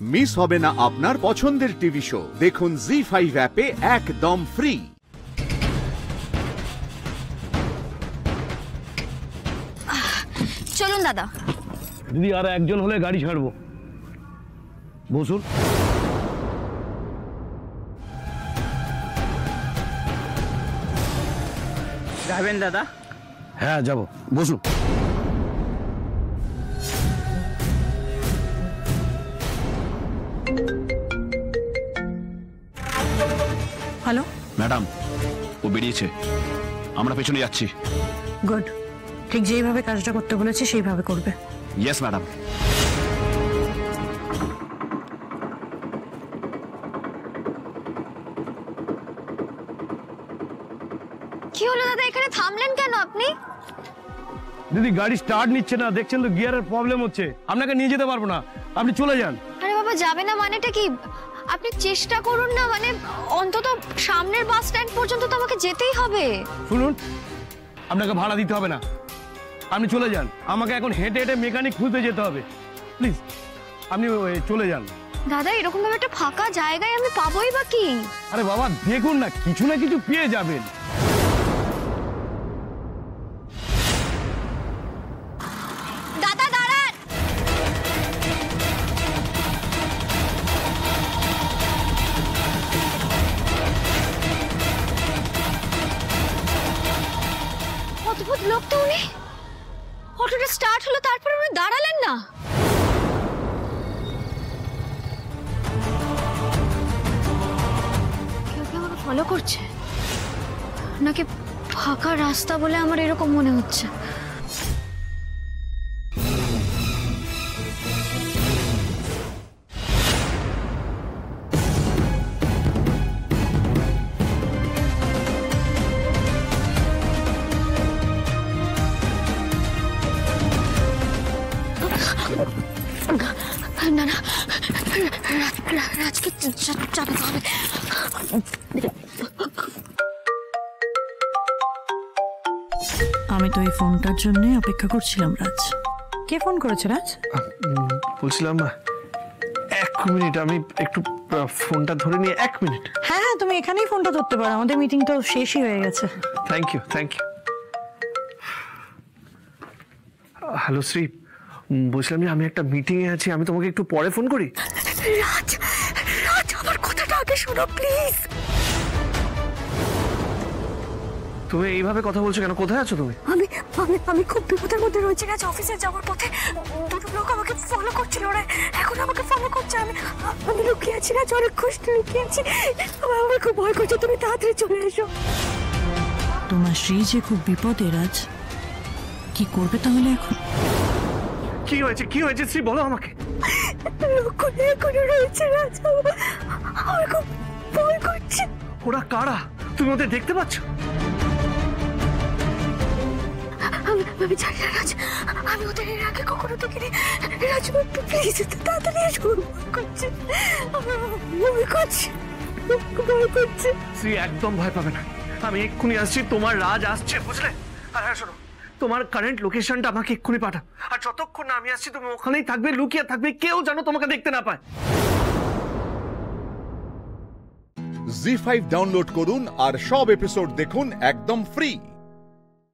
Miss হবে না আপনার পছন্দের টিভি শো। দেখুন জি5 অ্যাপে একদম ফ্রি। চলুন দাদা। দিদি আর একজন হলে গাড়ি ছাড়বো। বসুন। যাবেন দাদা? হ্যাঁ যাব, বসুন। হ্যালো ম্যাডাম, ও বেরিয়েছে, আমরা পেছনে যাচ্ছি। গুড, ঠিক যেইভাবে কাজটা করতে বলেছে সেইভাবে করবে। Yes madam. কি হলো দাদা, এখানে থামলেন কেন আপনি? দিদি গাড়ি স্টার্ট নিচ্ছে না, দেখছেন তো গিয়ারের প্রবলেম হচ্ছে, আপনাকে নিয়ে যেতে পারবো না, আপনি চলে যান। আরে বাবা, যাবে না মানেটা কি? আপনি চেষ্টা করুন না, মানে অন্তত সামনের বাস স্ট্যান্ড পর্যন্ত তো আমাকে যেতেই হবে। শুনুন, আপনাকে ভাড়া দিতে হবে না, আপনি চলে যান। আমাকে এখন হেঁটে হেঁটে মেকানিক খুঁজতে যেতে হবে, প্লিজ আপনি চলে যান। দাদা, এরকম ভাবে একটা ফাঁকা জায়গায় আমি পাবোই বা কি? আরে বাবা দেখুন না, কিছু না কিছু পেয়ে যাবেন। দাদা দাঁড়ান। অদ্ভুত লোক তো উনি। অটোটা স্টার্ট হলো, তারপরে উনি দাঁড়ালেন না। কেউ কি আমাকে ফলো করছে, নাকি ফাঁকা রাস্তা বলে আমার এরকম মনে হচ্ছে? না না, রাজকে জানাতে হবে। আমি তো এই ফোনটার জন্য অপেক্ষা করছিলাম। রাজ, কে ফোন করেছে? রাজ বলছিলাম 1 মিনিট, আমি একটু ফোনটা ধরে নিয়ে 1 মিনিট। হ্যাঁ হ্যাঁ, তুমি এখানেই ফোনটা ধরতে পারো, আমাদের মিটিং তো শেষই হয়ে গেছে। Thank you. হ্যালো শ্রী, বলছিলাম যে আমি একটা মিটিং এ আছি, আমি তোমাকে একটু পরে ফোন করি। রাজ, রাজ আমার কথাটা আগে শোনো প্লিজ। তুমি এইভাবে কথা বলছো কেন? কোথায় আছো তুমি? আমি আমি আমি খুব বিপদের মধ্যে রয়েছি। রাজ, অফিসে যাওয়ার পথে দুটো লোক আমাকে ফলো করছিল, ওরা এখন আমাকে ফলো করছে। আমি লুকিয়ে আছি রাজ, অনেক কষ্ট লুকিয়ে আছি। আমার খুব ভয় করছে, তুমি তাড়াতাড়ি চলে এসো। তোমার শ্রী যে খুব বিপদে। রাজ, কি করবে তাহলে এখন? কি হয়েছে শ্রী, বলো আমাকে। লোকগুলো এখনো রয়েছে রাজ, আমার খুব ভয় করছে। ওরা কারা? তুমি ওদের দেখতে পাচ্ছ? আমি জানি না রাজ, আমি ওদের এর আগে কখনো দেখিনি। রাজ প্লিজ তাড়াতাড়ি এসো, ভয় করছে। শ্রী একদম ভয় পাবে না, আমি এক্ষুনি আসছি, তোমার রাজ আসছে, বুঝলে? আর হ্যাঁ শোনো, তোমার কারেন্ট লোকেশনটা আমাকে এক্ষুনি পাঠাও, আর যতক্ষণ না আমি আসছি তুমি ওখানেই থাকবে, লুকিয়ে থাকবে, কেউ যেন তোমাকে দেখতে না পায়। জি5 ডাউনলোড করুন আর সব এপিসোড দেখুন একদম ফ্রি।